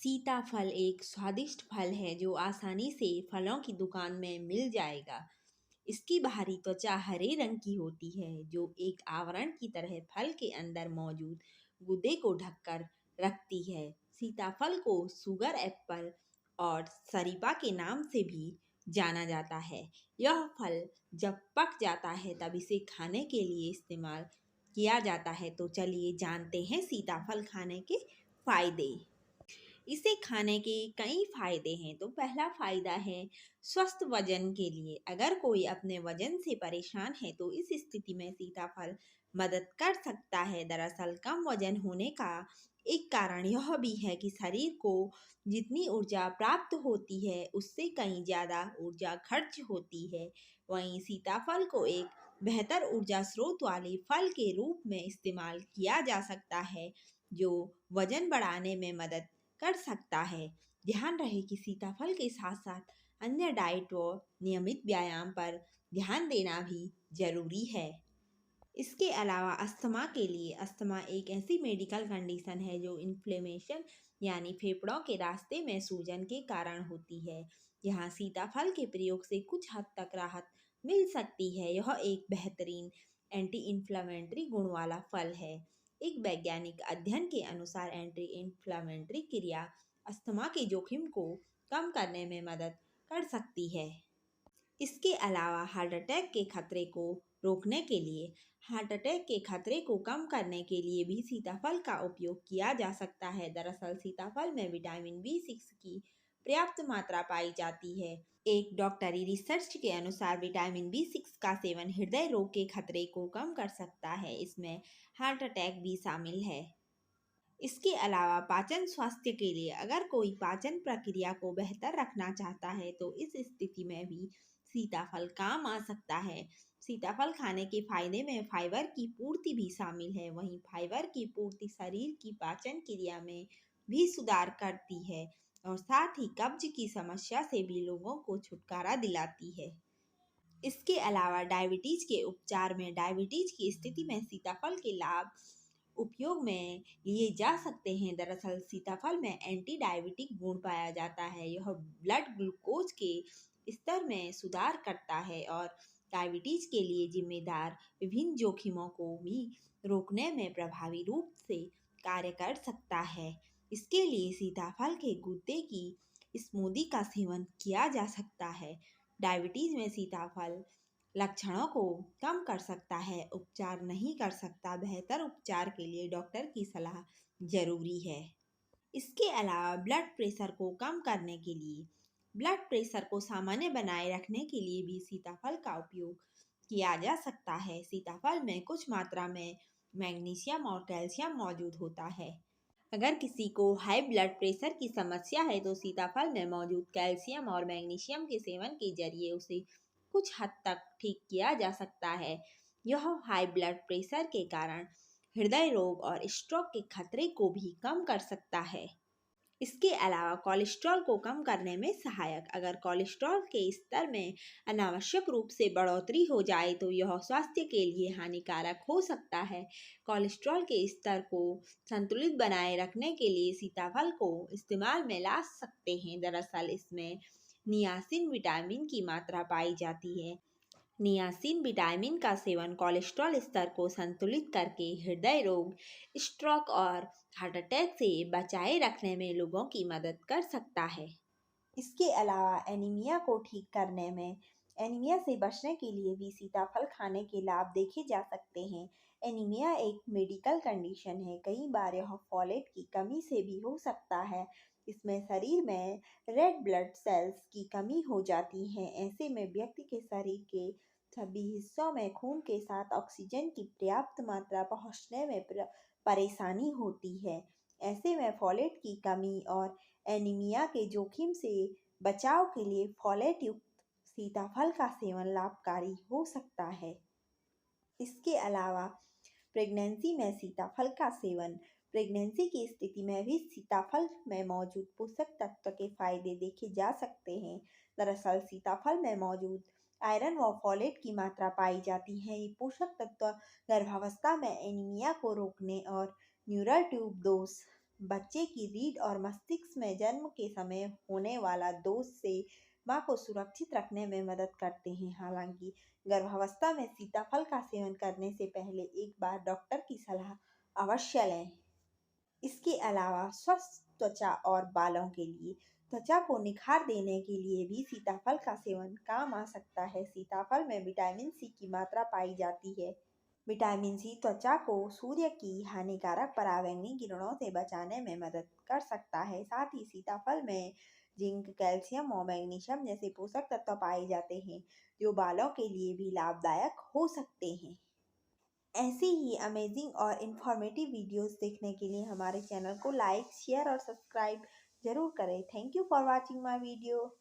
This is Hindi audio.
सीताफल एक स्वादिष्ट फल है जो आसानी से फलों की दुकान में मिल जाएगा। इसकी बाहरी त्वचा हरे रंग की होती है जो एक आवरण की तरह फल के अंदर मौजूद गूदे को ढककर रखती है। सीताफल को सुगर एप्पल और शरीफा के नाम से भी जाना जाता है। यह फल जब पक जाता है तब इसे खाने के लिए इस्तेमाल किया जाता है। तो चलिए जानते हैं सीताफल खाने के फायदे। इसे खाने के कई फायदे हैं। तो पहला फायदा है स्वस्थ वजन के लिए। अगर कोई अपने वजन से परेशान है तो इस स्थिति में सीताफल मदद कर सकता है। दरअसल कम वजन होने का एक कारण यह भी है कि शरीर को जितनी ऊर्जा प्राप्त होती है उससे कहीं ज़्यादा ऊर्जा खर्च होती है। वहीं सीताफल को एक बेहतर ऊर्जा स्रोत वाले फल के रूप में इस्तेमाल किया जा सकता है जो वजन बढ़ाने में मदद कर सकता है। ध्यान रहे कि सीताफल के साथ साथ अन्य डाइट व नियमित व्यायाम पर ध्यान देना भी जरूरी है। इसके अलावा अस्थमा के लिए, अस्थमा एक ऐसी मेडिकल कंडीशन है जो इन्फ्लेमेशन यानी फेफड़ों के रास्ते में सूजन के कारण होती है। यहाँ सीताफल के प्रयोग से कुछ हद तक राहत मिल सकती है। यह एक बेहतरीन एंटी इन्फ्लामेटरी गुण वाला फल है। एक वैज्ञानिक अध्ययन के अनुसार एंटी इन्फ्लामेटरी क्रिया अस्थमा के जोखिम को कम करने में मदद कर सकती है। इसके अलावा हार्ट अटैक के खतरे को रोकने के लिए, हार्ट अटैक के खतरे को कम करने के लिए भी सीताफल का उपयोग किया जा सकता है। दरअसल सीताफल में विटामिन B6 की पर्याप्त मात्रा पाई जाती है। एक डॉक्टरी रिसर्च के अनुसार विटामिन B6 का सेवन हृदय रोग के खतरे को कम कर सकता है। इसमें हार्ट अटैक भी शामिल है। इसके अलावा पाचन स्वास्थ्य के लिए, अगर कोई पाचन प्रक्रिया को बेहतर रखना चाहता है तो इस स्थिति में भी सीताफल काम आ सकता है। सीताफल खाने के फायदे में फाइबर की पूर्ति भी शामिल है। वहीं फाइबर की पूर्ति शरीर की पाचन क्रिया में भी सुधार करती है और साथ ही कब्ज की समस्या से भी लोगों को छुटकारा दिलाती है। इसके अलावा डायबिटीज के उपचार में, डायबिटीज की स्थिति में सीताफल के लाभ उपयोग में लिए जा सकते हैं। दरअसल सीताफल में एंटी डायबिटिक गुण पाया जाता है। यह ब्लड ग्लूकोज के स्तर में सुधार करता है और डायबिटीज के लिए जिम्मेदार विभिन्न जोखिमों को भी रोकने में प्रभावी रूप से कार्य कर सकता है। इसके लिए सीताफल के गूदे की स्मूदी का सेवन किया जा सकता है। डायबिटीज में सीताफल लक्षणों को कम कर सकता है, उपचार नहीं कर सकता। बेहतर उपचार के लिए डॉक्टर की सलाह जरूरी है। इसके अलावा ब्लड प्रेशर को कम करने के लिए, ब्लड प्रेशर को सामान्य बनाए रखने के लिए भी सीताफल का उपयोग किया जा सकता है। सीताफल में कुछ मात्रा में मैग्नीशियम और कैल्शियम मौजूद होता है। अगर किसी को हाई ब्लड प्रेशर की समस्या है तो सीताफल में मौजूद कैल्शियम और मैग्नीशियम के सेवन के जरिए उसे कुछ हद तक ठीक किया जा सकता है। यह हाई ब्लड प्रेशर के कारण हृदय रोग और स्ट्रोक के खतरे को भी कम कर सकता है। इसके अलावा कोलेस्ट्रॉल को कम करने में सहायक, अगर कोलेस्ट्रॉल के स्तर में अनावश्यक रूप से बढ़ोतरी हो जाए तो यह स्वास्थ्य के लिए हानिकारक हो सकता है। कोलेस्ट्रॉल के स्तर को संतुलित बनाए रखने के लिए सीताफल को इस्तेमाल में ला सकते हैं। दरअसल इसमें नियासिन विटामिन की मात्रा पाई जाती है। नियासिन विटामिन का सेवन कोलेस्ट्रॉल स्तर को संतुलित करके हृदय रोग, स्ट्रोक और हार्ट अटैक से बचाए रखने में लोगों की मदद कर सकता है। इसके अलावा एनीमिया को ठीक करने में, एनीमिया से बचने के लिए भी सीताफल खाने के लाभ देखे जा सकते हैं। एनीमिया एक मेडिकल कंडीशन है। कई बार यह फॉलेट की कमी से भी हो सकता है। इसमें शरीर में रेड ब्लड सेल्स की कमी हो जाती है। ऐसे में व्यक्ति के शरीर के सभी हिस्सों में खून के साथ ऑक्सीजन की पर्याप्त मात्रा पहुंचने में परेशानी होती है। ऐसे में फॉलेट की कमी और एनीमिया के जोखिम से बचाव के लिए फॉलेट युक्त सीताफल का सेवन लाभकारी हो सकता है। इसके अलावा प्रेगनेंसी में सीताफल का सेवन, प्रेगनेंसी की स्थिति में भी सीताफल में मौजूद पोषक तत्व के फायदे देखे जा सकते हैं। दरअसल सीताफल में मौजूद आयरन व फॉलेट की मात्रा पाई जाती है। ये पोषक तत्व गर्भावस्था में एनीमिया को रोकने और न्यूरल ट्यूब दोष बच्चे की रीढ़ और मस्तिष्क में जन्म के समय होने वाला दोष से माँ को सुरक्षित रखने में मदद करते हैं। हालांकि गर्भावस्था में सीताफल का सेवन करने से पहले एक बार डॉक्टर की सलाह अवश्य लें। इसके अलावा स्वस्थ त्वचा और बालों के लिए त्वचा को निखार देने के लिए भी सीताफल का सेवन काम आ सकता है। सीताफल में विटामिन सी की मात्रा पाई जाती है। विटामिन सी त्वचा को सूर्य की हानिकारक पराबैंगनी किरणों से बचाने में मदद कर सकता है। साथ ही सीताफल में जिंक, कैल्शियम और मैग्नीशियम जैसे पोषक तत्व पाए जाते हैं, जो बालों के लिए भी लाभदायक हो सकते हैं। ऐसे ही अमेजिंग और इन्फॉर्मेटिव वीडियोस देखने के लिए हमारे चैनल को लाइक, शेयर और सब्सक्राइब जरूर करें। Thank you for watching my video.